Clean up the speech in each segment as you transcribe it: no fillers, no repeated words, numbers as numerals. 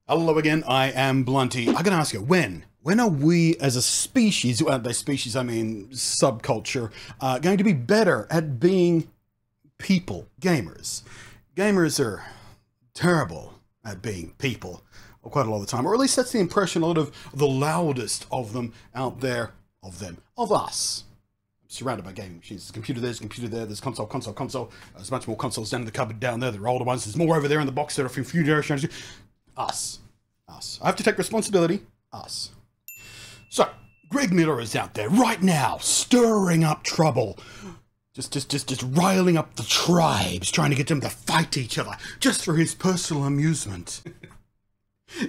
Hello again, I am Blunty. I'm gonna ask you, when are we as a species, by species I mean subculture, going to be better at being people, gamers? Gamers are terrible at being people quite a lot of the time, or at least that's the impression a lot of the loudest of them out there, of us. I'm surrounded by gaming machines. There's a computer there, there's console. There's a bunch more consoles down in the cupboard down there, there are older ones, there's more over there in the box that are from a few generations. Us. I have to take responsibility. Us. So, Greg Miller is out there right now, stirring up trouble. Just riling up the tribes, trying to get them to fight each other, just for his personal amusement.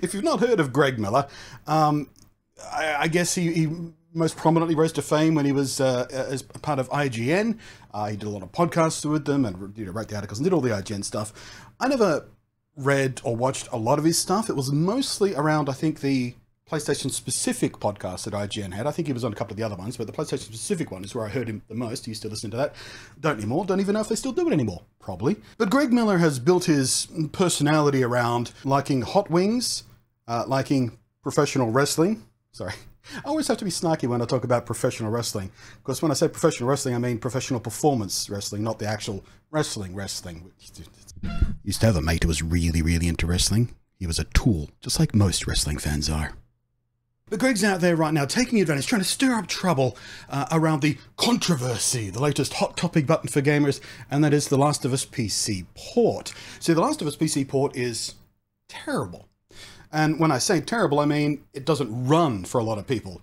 If you've not heard of Greg Miller, I guess he most prominently rose to fame when he was as part of IGN. He did a lot of podcasts with them and wrote the articles and did all the IGN stuff. I never read or watched a lot of his stuff. It was mostly around, I think, the PlayStation specific podcast that IGN had. I think he was on a couple of the other ones, but the PlayStation specific one is where I heard him the most. I used to listen to that. Don't anymore. Don't even know if they still do it anymore. Probably. But Greg Miller has built his personality around liking hot wings, liking professional wrestling. Sorry. I always have to be snarky when I talk about professional wrestling, because when I say professional wrestling, I mean professional performance wrestling, not the actual wrestling. Used to have a mate who was really into wrestling. He was a tool, just like most wrestling fans are. But Greg's out there right now taking advantage, trying to stir up trouble around the controversy, the latest hot topic button for gamers, and that is the Last of Us PC port. See, the Last of Us PC port is terrible. And when I say terrible, I mean it doesn't run for a lot of people.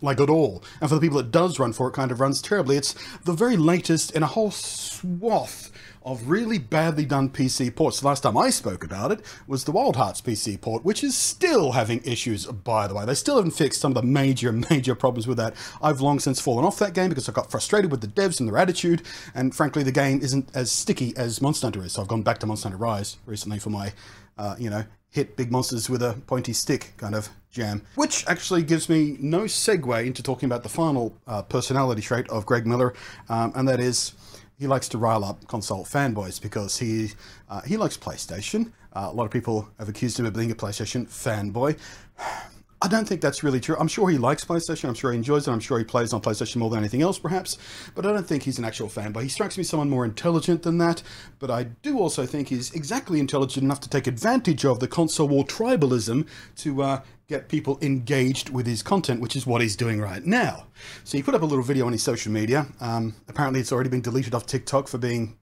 Like at all. And for the people it does run for, it kind of runs terribly. It's the very latest in a whole swath of really badly done PC ports. The last time I spoke about it was the Wild Hearts PC port, which is still having issues, by the way. They still haven't fixed some of the major problems with that. I've long since fallen off that game because I got frustrated with the devs and their attitude, and frankly the game isn't as sticky as Monster Hunter is. So I've gone back to Monster Hunter Rise recently for my, hit big monsters with a pointy stick kind of jam. Which actually gives me no segue into talking about the final personality trait of Greg Miller, and that is he likes to rile up console fanboys because he likes PlayStation. A lot of people have accused him of being a PlayStation fanboy. I don't think that's really true. I'm sure he likes PlayStation, I'm sure he enjoys it, I'm sure he plays on PlayStation more than anything else perhaps, but I don't think he's an actual fanboy. He strikes me as someone more intelligent than that, but I do also think he's exactly intelligent enough to take advantage of the console war tribalism to get people engaged with his content, which is what he's doing right now. So he put up a little video on his social media. Apparently it's already been deleted off TikTok for being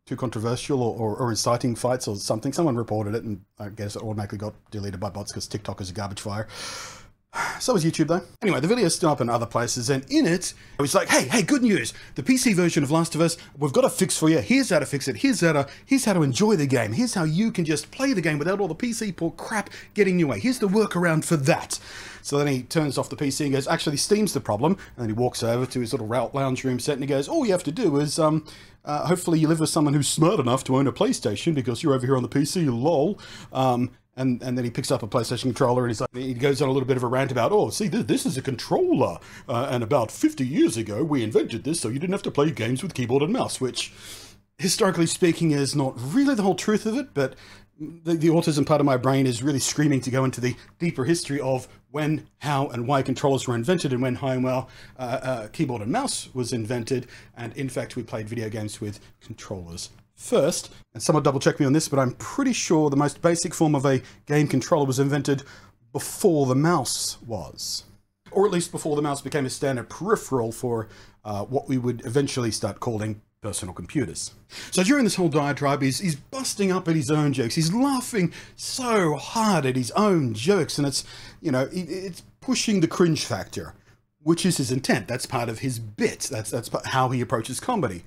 too controversial or inciting fights or something. Someone reported it, and I guess it automatically got deleted by bots because TikTok is a garbage fire. So is YouTube though. Anyway, the video is still up in other places, and in it, it was like, hey, good news. The PC version of Last of Us, we've got a fix for you. Here's how to fix it. Here's how to enjoy the game. Here's how you can just play the game without all the PC port crap getting in your way. Here's the workaround for that. So then he turns off the PC and goes, actually, Steam's the problem. And then he walks over to his little lounge room set and he goes, all you have to do is, hopefully you live with someone who's smart enough to own a PlayStation because you're over here on the PC, lol. And then he picks up a PlayStation controller and he goes on a little bit of a rant about, oh, see, this is a controller. And about 50 years ago, we invented this so you didn't have to play games with keyboard and mouse, which, historically speaking, is not really the whole truth of it, but the autism part of my brain is really screaming to go into the deeper history of when, how, and why controllers were invented and when, how, and well, keyboard and mouse was invented. And in fact, we played video games with controllers first. And someone double check me on this, but I'm pretty sure the most basic form of a game controller was invented before the mouse was. Or at least before the mouse became a standard peripheral for what we would eventually start calling personal computers. So during this whole diatribe, he's busting up at his own jokes. He's laughing so hard at his own jokes, and it's, it's pushing the cringe factor, which is his intent. That's part of his bit. That's how he approaches comedy.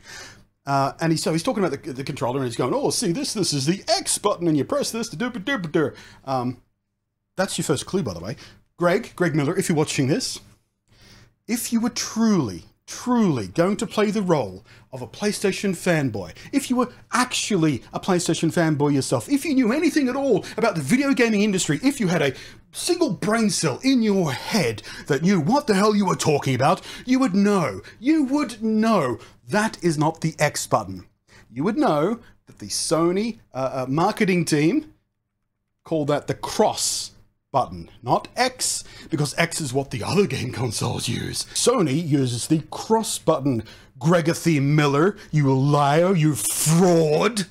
And he's talking about the controller, and he's going, oh, see, this is the X button, and you press this to do. That's your first clue, by the way. Greg Miller, if you're watching this, if you were truly going to play the role of a PlayStation fanboy, if you were actually a PlayStation fanboy yourself, if you knew anything at all about the video gaming industry, if you had a single brain cell in your head that knew what the hell you were talking about, you would know that is not the X button. You would know that the Sony marketing team call that the cross button, not X, because X is what the other game consoles use. Sony uses the cross button. Gregathy Miller, you liar, you fraud.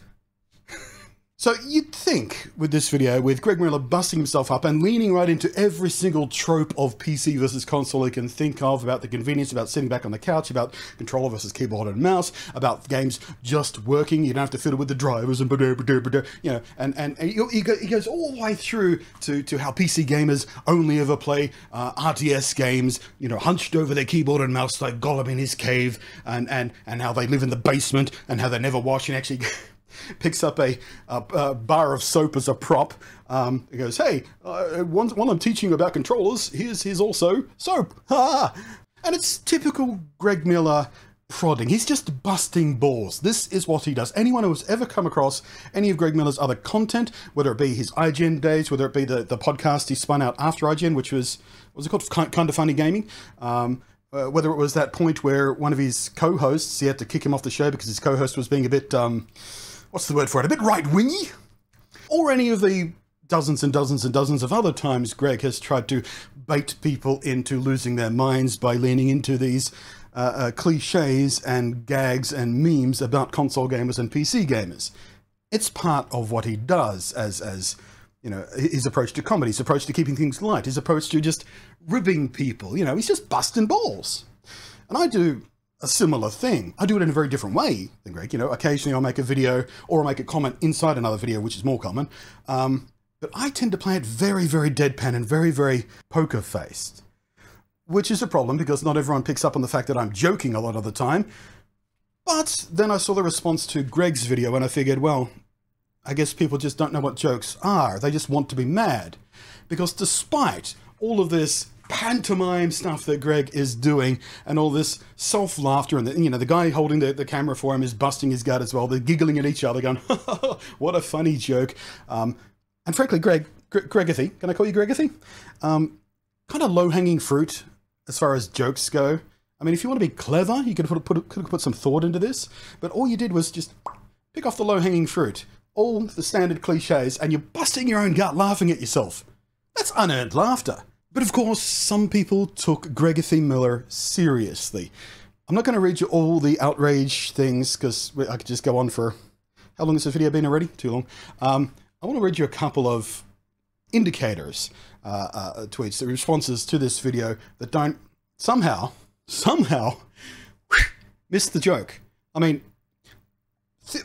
So you'd think with this video, with Greg Miller busting himself up and leaning right into every single trope of PC versus console he can think of, about the convenience, about sitting back on the couch, about controller versus keyboard and mouse, about games just working, you don't have to fiddle with the drivers and you know, and he goes all the way through to how PC gamers only ever play RTS games, you know, hunched over their keyboard and mouse like Gollum in his cave, and how they live in the basement and how they never wash and actually picks up a bar of soap as a prop. He goes, hey, while I'm teaching you about controllers, here's also soap. Ha! And it's typical Greg Miller prodding. He's just busting balls. This is what he does. Anyone who has ever come across any of Greg Miller's other content, whether it be his IGN days, whether it be the podcast he spun out after IGN, which was, what was it called? Kind of Funny Gaming. Whether it was that point where one of his co-hosts, he had to kick him off the show because his co-host was being a bit, what's the word for it? A bit right-wingy? Or any of the dozens and dozens and dozens of other times Greg has tried to bait people into losing their minds by leaning into these cliches and gags and memes about console gamers and PC gamers. It's part of what he does as you know, his approach to comedy, his approach to keeping things light, his approach to just ribbing people. You know, he's just busting balls. And I do a similar thing. I do it in a very different way than Greg. You know, occasionally I'll make a video or I'll make a comment inside another video, which is more common. But I tend to play it very, very deadpan and very, very poker-faced, which is a problem because not everyone picks up on the fact that I'm joking a lot of the time. But then I saw the response to Greg's video and I figured, well, I guess people just don't know what jokes are. They just want to be mad. Because despite all of this pantomime stuff that Greg is doing and all this self-laughter and you know, the guy holding the camera for him is busting his gut as well. They're giggling at each other going, what a funny joke. And frankly, Gregathy, can I call you Gregathy? Kind of low-hanging fruit as far as jokes go. I mean, if you want to be clever, you could have put some thought into this, but all you did was just pick off the low-hanging fruit, all the standard cliches, and you're busting your own gut laughing at yourself. That's unearned laughter. But of course, some people took Gregathy Miller seriously. I'm not going to read you all the outrage things because I could just go on for... How long has this video been already? Too long. I want to read you a couple of indicators, tweets, the responses to this video that don't somehow miss the joke. I mean,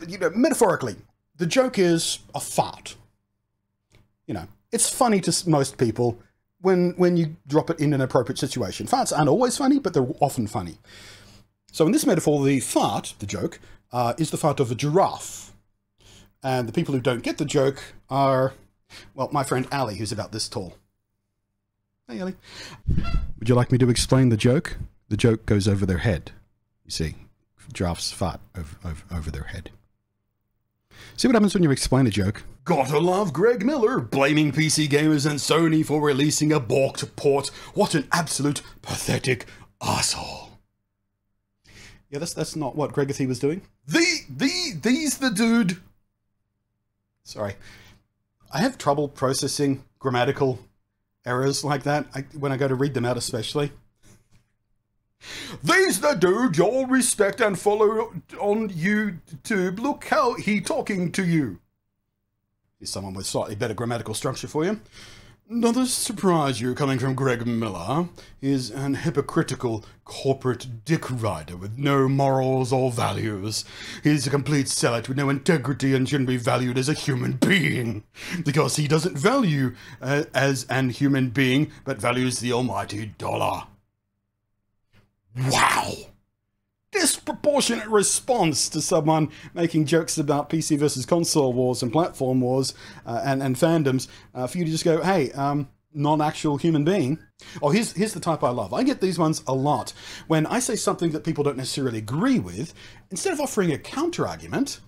you know, metaphorically, the joke is a fart. You know, it's funny to most people when you drop it in an appropriate situation. Farts aren't always funny, but they're often funny. So in this metaphor, the fart, the joke, is the fart of a giraffe. And the people who don't get the joke are, well, my friend Ali, who's about this tall. Hey, Ali. Would you like me to explain the joke? The joke goes over their head. You see, giraffes fart over their head. See what happens when you explain a joke? Gotta love Greg Miller, blaming PC gamers and Sony for releasing a balked port. What an absolute pathetic arsehole. Yeah, that's not what Gregathy was doing. These the dude. Sorry. I have trouble processing grammatical errors like that when I go to read them out especially. These the dude you'll respect and follow on YouTube. Look how he talking to you. Here's someone with slightly better grammatical structure for you. Not a surprise you coming from Greg Miller. He's an hypocritical corporate dick rider with no morals or values. He's a complete sellout with no integrity and shouldn't be valued as a human being. Because he doesn't value as an human being, but values the almighty dollar. Wow! Disproportionate response to someone making jokes about PC versus console wars and platform wars and fandoms for you to just go, hey, non-actual human being. Oh, here's the type I love. I get these ones a lot. When I say something that people don't necessarily agree with, instead of offering a counter-argument,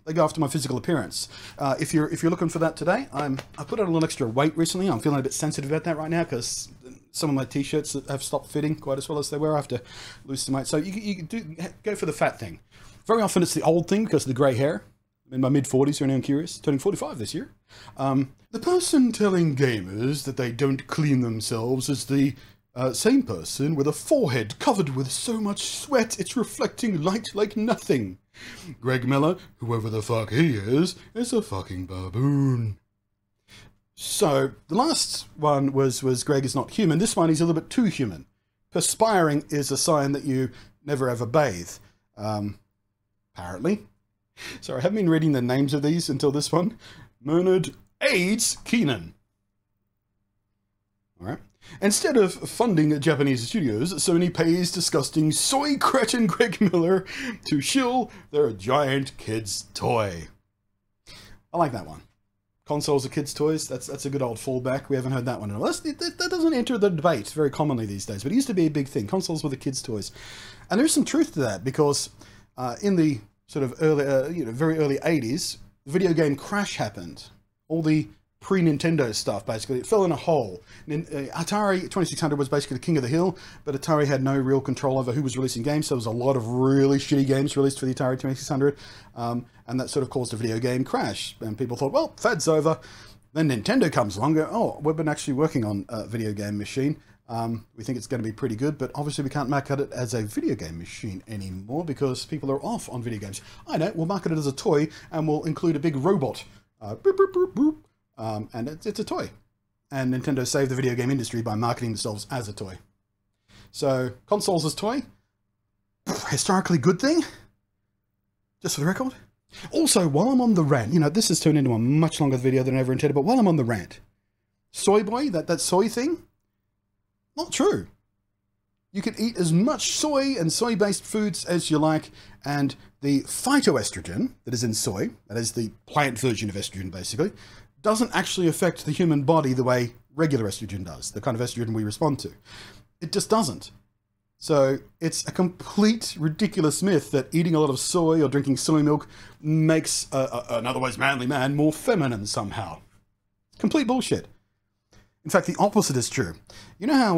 they go after my physical appearance. If you're looking for that today, I put on a little extra weight recently. I'm feeling a bit sensitive about that right now because some of my t-shirts have stopped fitting quite as well as they were. I have to lose some weight. So you do go for the fat thing. Very often it's the old thing because of the grey hair. I'm in my mid-40s, for anyone curious, turning 45 this year. The person telling gamers that they don't clean themselves is the same person with a forehead covered with so much sweat it's reflecting light like nothing. Greg Miller, whoever the fuck he is a fucking baboon. So, the last one was Greg is not human. This one, he's a little bit too human. Perspiring is a sign that you never ever bathe. Apparently. Sorry, I haven't been reading the names of these until this one. Bernard AIDS Keenan. Alright. Instead of funding Japanese studios, Sony pays disgusting soy cretin Greg Miller to shill their giant kid's toy. I like that one. Consoles are kids' toys. That's a good old fallback. We haven't heard that one in a while. That doesn't enter the debate very commonly these days, but it used to be a big thing. Consoles were the kids' toys. And there's some truth to that, because in the sort of early, very early 80s, the video game crash happened. All the pre-Nintendo stuff, basically, it fell in a hole. Atari 2600 was basically the king of the hill, but Atari had no real control over who was releasing games, so there was a lot of really shitty games released for the Atari 2600, and that sort of caused a video game crash. And people thought, well, fad's over. Then Nintendo comes along, go, oh, we've been actually working on a video game machine. We think it's going to be pretty good, but obviously we can't market it as a video game machine anymore because people are off on video games. I know, we'll market it as a toy, and we'll include a big robot. Boop, boop, boop, boop. And it's a toy. And Nintendo saved the video game industry by marketing themselves as a toy. So, consoles as toy, historically good thing, just for the record. Also, while I'm on the rant, this has turned into a much longer video than I ever intended, but while I'm on the rant, soy boy, that soy thing, not true. You can eat as much soy and soy-based foods as you like, and the phytoestrogen that is in soy, that is the plant version of estrogen basically, doesn't actually affect the human body the way regular estrogen does, the kind of estrogen we respond to. It just doesn't. So it's a complete ridiculous myth that eating a lot of soy or drinking soy milk makes an otherwise manly man more feminine somehow. Complete bullshit. In fact, the opposite is true. You know how,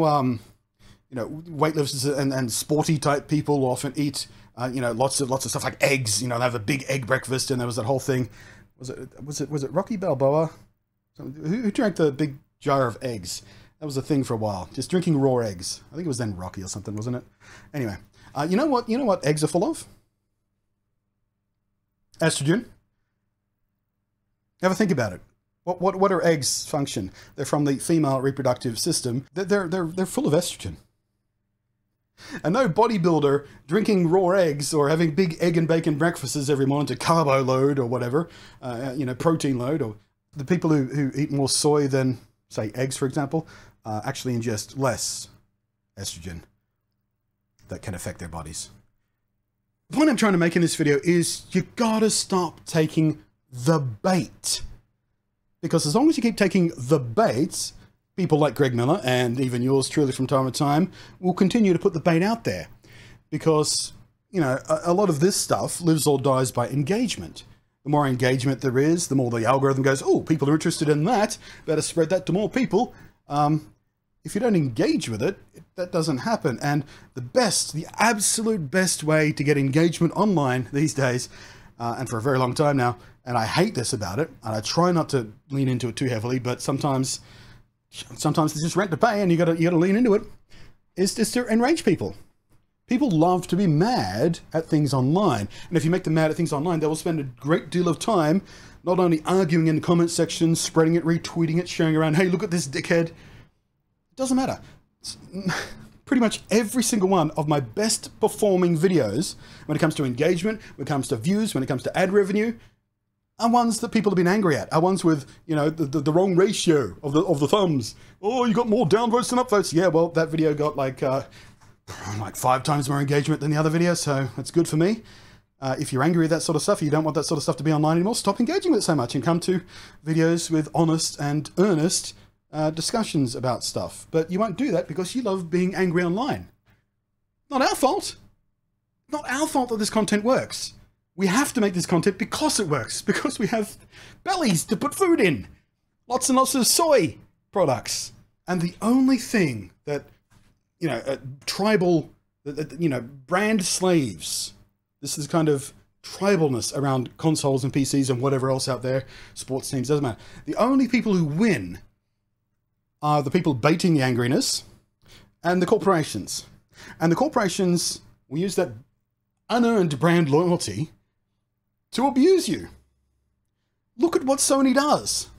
weightlifters and sporty type people often eat, lots of stuff like eggs. They have a big egg breakfast, and there was that whole thing. Was it Rocky Balboa? Who drank the big jar of eggs? That was a thing for a while. Just drinking raw eggs. I think it was then Rocky or something, wasn't it? Anyway, you know what eggs are full of? Estrogen. Ever think about it? What are eggs' function? They're from the female reproductive system. They're full of estrogen. And no bodybuilder drinking raw eggs or having big egg and bacon breakfasts every morning to carbo load or whatever, protein load, or the people who eat more soy than, say, eggs, for example, actually ingest less estrogen that can affect their bodies. The point I'm trying to make in this video is you gotta stop taking the bait. Because as long as you keep taking the bait, people like Greg Miller, and even yours truly from time to time, will continue to put the bait out there. Because, a lot of this stuff lives or dies by engagement. The more engagement there is, the more the algorithm goes, oh, people are interested in that, better spread that to more people. If you don't engage with it, that doesn't happen. And the absolute best way to get engagement online these days, and for a very long time now, and I hate this about it, and I try not to lean into it too heavily, but sometimes it's just rent to pay, and you gotta lean into it, is to enrage people. People love to be mad at things online. And if you make them mad at things online, they will spend a great deal of time not only arguing in the comment section, spreading it, retweeting it, sharing around, hey, look at this dickhead. It doesn't matter. Pretty much every single one of my best performing videos, when it comes to engagement, when it comes to views, when it comes to ad revenue, are ones that people have been angry at, are ones with, the wrong ratio of the thumbs. Oh, you got more downvotes than upvotes. Yeah, well, that video got like 5 times more engagement than the other video, so that's good for me. If you're angry at that sort of stuff, you don't want that sort of stuff to be online anymore, stop engaging with it so much and come to videos with honest and earnest discussions about stuff. But you won't do that because you love being angry online. Not our fault. Not our fault that this content works. We have to make this content because it works, because we have bellies to put food in. Lots and lots of soy products. And the only thing that, tribal, brand slaves, this is kind of tribalness around consoles and PCs and whatever else out there, sports teams, doesn't matter. The only people who win are the people baiting the angriness and the corporations. And the corporations will use that unearned brand loyalty to abuse you. Look at what Sony does.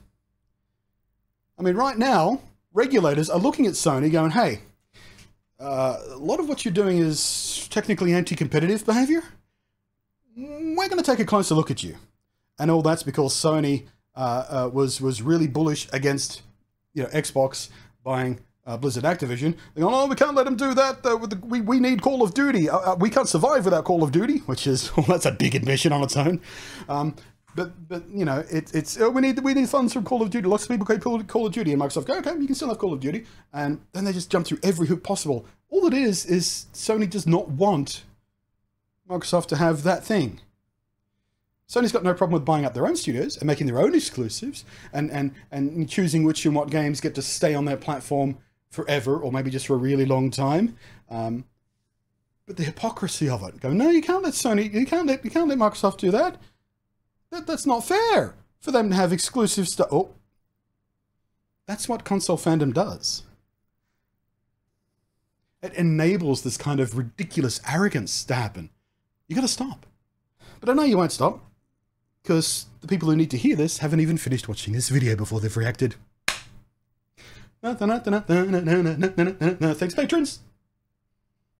I mean, right now, regulators are looking at Sony going, hey, a lot of what you're doing is technically anti-competitive behavior. We're going to take a closer look at you. And all that's because Sony was really bullish against, you know, Xbox buying Blizzard Activision. They're going, oh, we can't let them do that. We need Call of Duty. We can't survive without Call of Duty, which is, well, that's a big admission on its own. But you know, we need funds from Call of Duty. Lots of people play Call of Duty, and Microsoft go, okay, you can still have Call of Duty. And then they just jump through every hoop possible. All it is Sony does not want Microsoft to have that thing. Sony's got no problem with buying up their own studios and making their own exclusives and choosing which and what games get to stay on their platform forever, or maybe just for a really long time. But the hypocrisy of it, go, no, you can't let Sony, you can't let Microsoft do that. That's not fair for them to have exclusive stuff. Oh, that's what console fandom does. It enables this kind of ridiculous arrogance to happen. You got to stop. But I know you won't stop, because the people who need to hear this haven't even finished watching this video before they've reacted. Thanks, patrons.